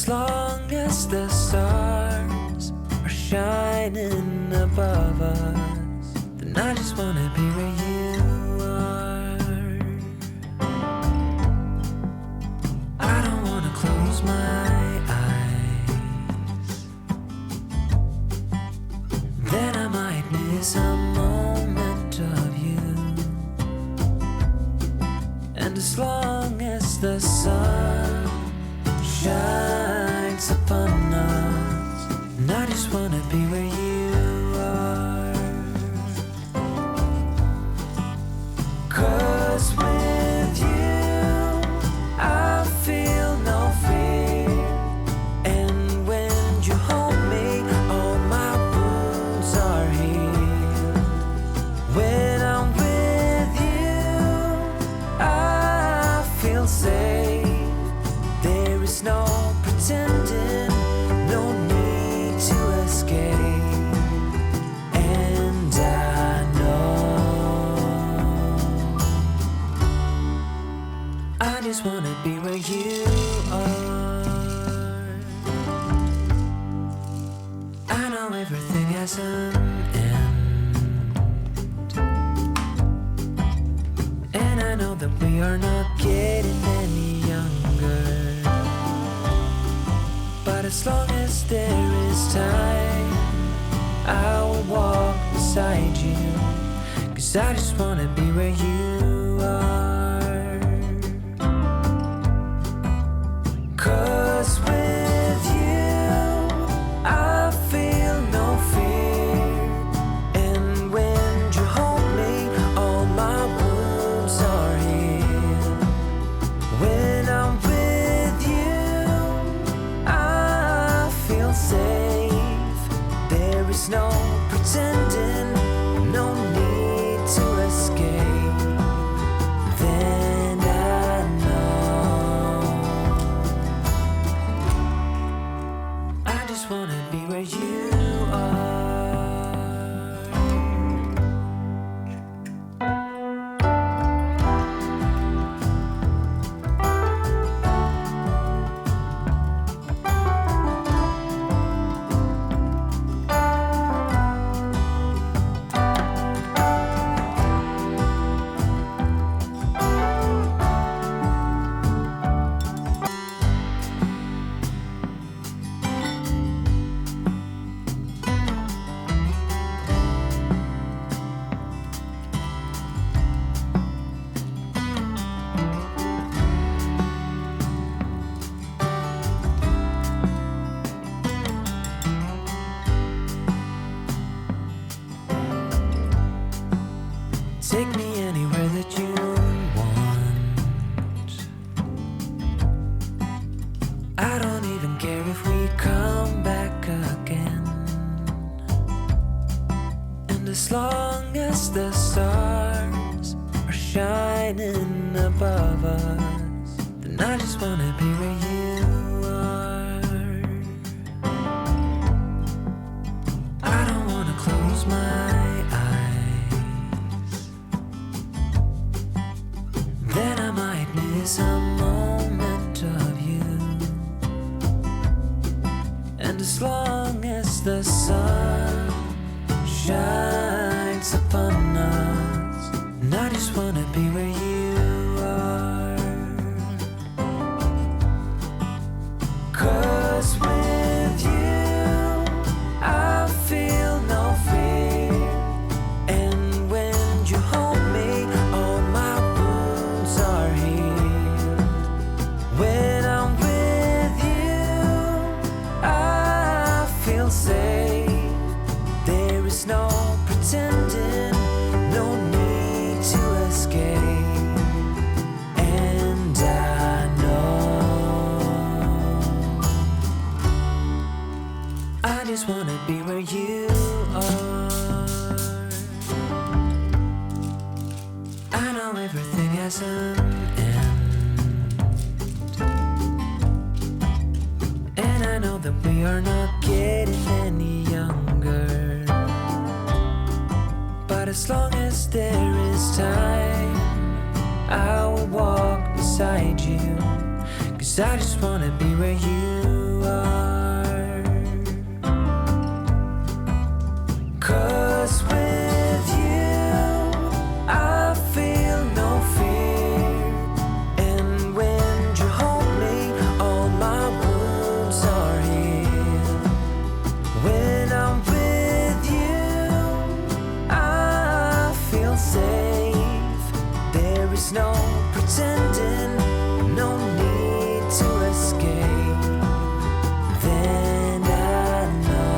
as long as the stars are shining above us, then I just wanna be where you are. I don't wanna close my eyes, then I might miss a moment of you. And as long as the sun shines upon us, and I just wanna be where you are. 'Cause with you I feel no fear, and when you hold me all my wounds are healed. When I'm with you I feel safe. There is no pretending, no need to escape. And I know I just wanna be where you are. I know everything has an end, and I know that we are not getting any younger. But as long as there is time, I will walk beside you. 'Cause I just wanna be where you are. 'Cause with you I feel no fear, and when you hold me all my wounds are healed. When I'm with you I feel safe. There is no pretending, no need to escape. Then I know I just wanna be where you are. Take me anywhere that you want. I don't even care if we come back again. And as long as the stars are shining above us, then I just wanna be where you are. I don't wanna close my miss a moment of you. And as long as the sun shines upon us, and I just wanna be where you are. 'Cause with you I feel no fear, and when you hold me all my wounds are healed. When I'm with you I feel safe. There is no pretending, no need to escape. And I know I just wanna be where you are. I know everything has an end, and I know that we are not getting any younger. But as long as there is time, I will walk beside you. 'Cause I just wanna be where you are. 'Cause with you I feel no fear, and when you hold me all my wounds are healed. When I'm with you I feel safe. There is no pretending, no need to escape. Then I know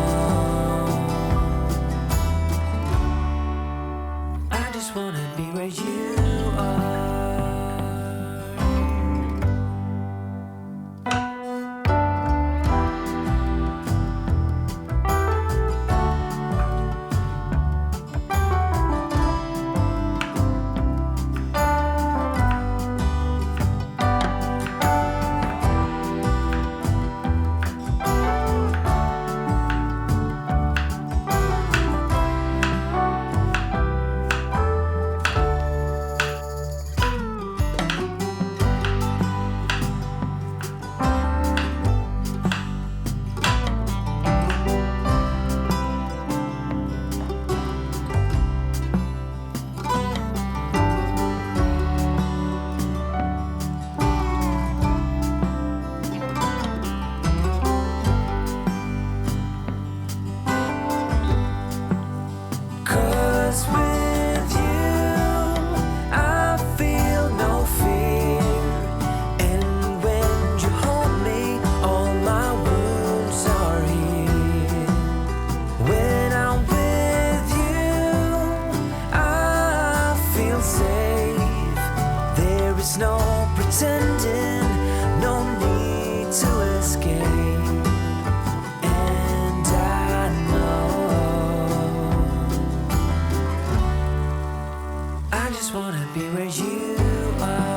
I just wanna be where you are. There's no pretending, no need to escape. And I know I just wanna be where you are.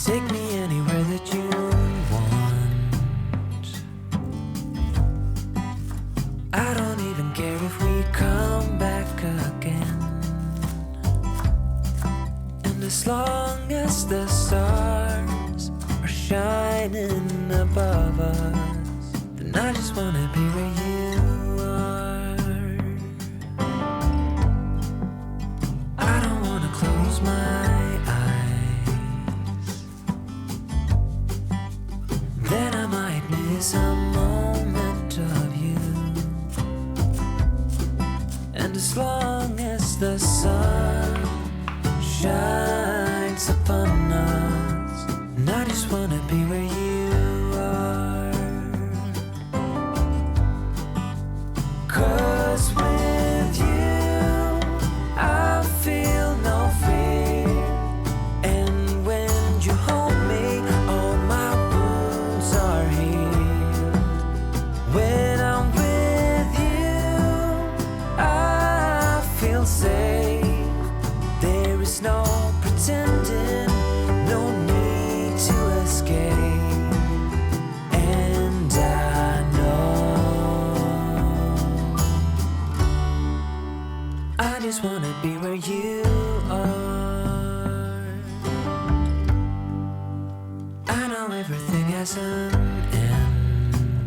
Take me anywhere that you want. I don't even care if we come back again. And as long as the stars are shining above us, then I just wanna be where you are. I don't wanna close my then I might miss a moment of you. And as long as the sun shines upon us, and I just wanna be where you are. 'Cause with you I feel no fear, and when you hold me all my are healed. When I'm with you I feel safe. There is no pretending, no need to escape. And I know I just wanna be where you are. I know everything has an end,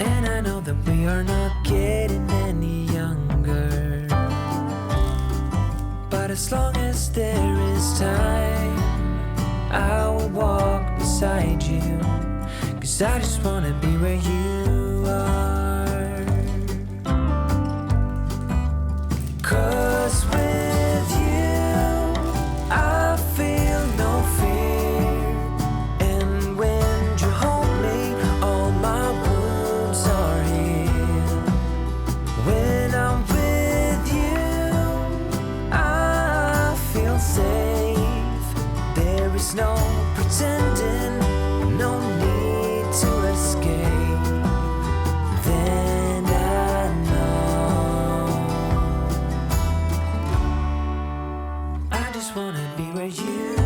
and I know that we are not getting any younger. But as long as there is time, I will walk beside you. 'Cause I just wanna be where you are. 'Cause with you I feel no fear, you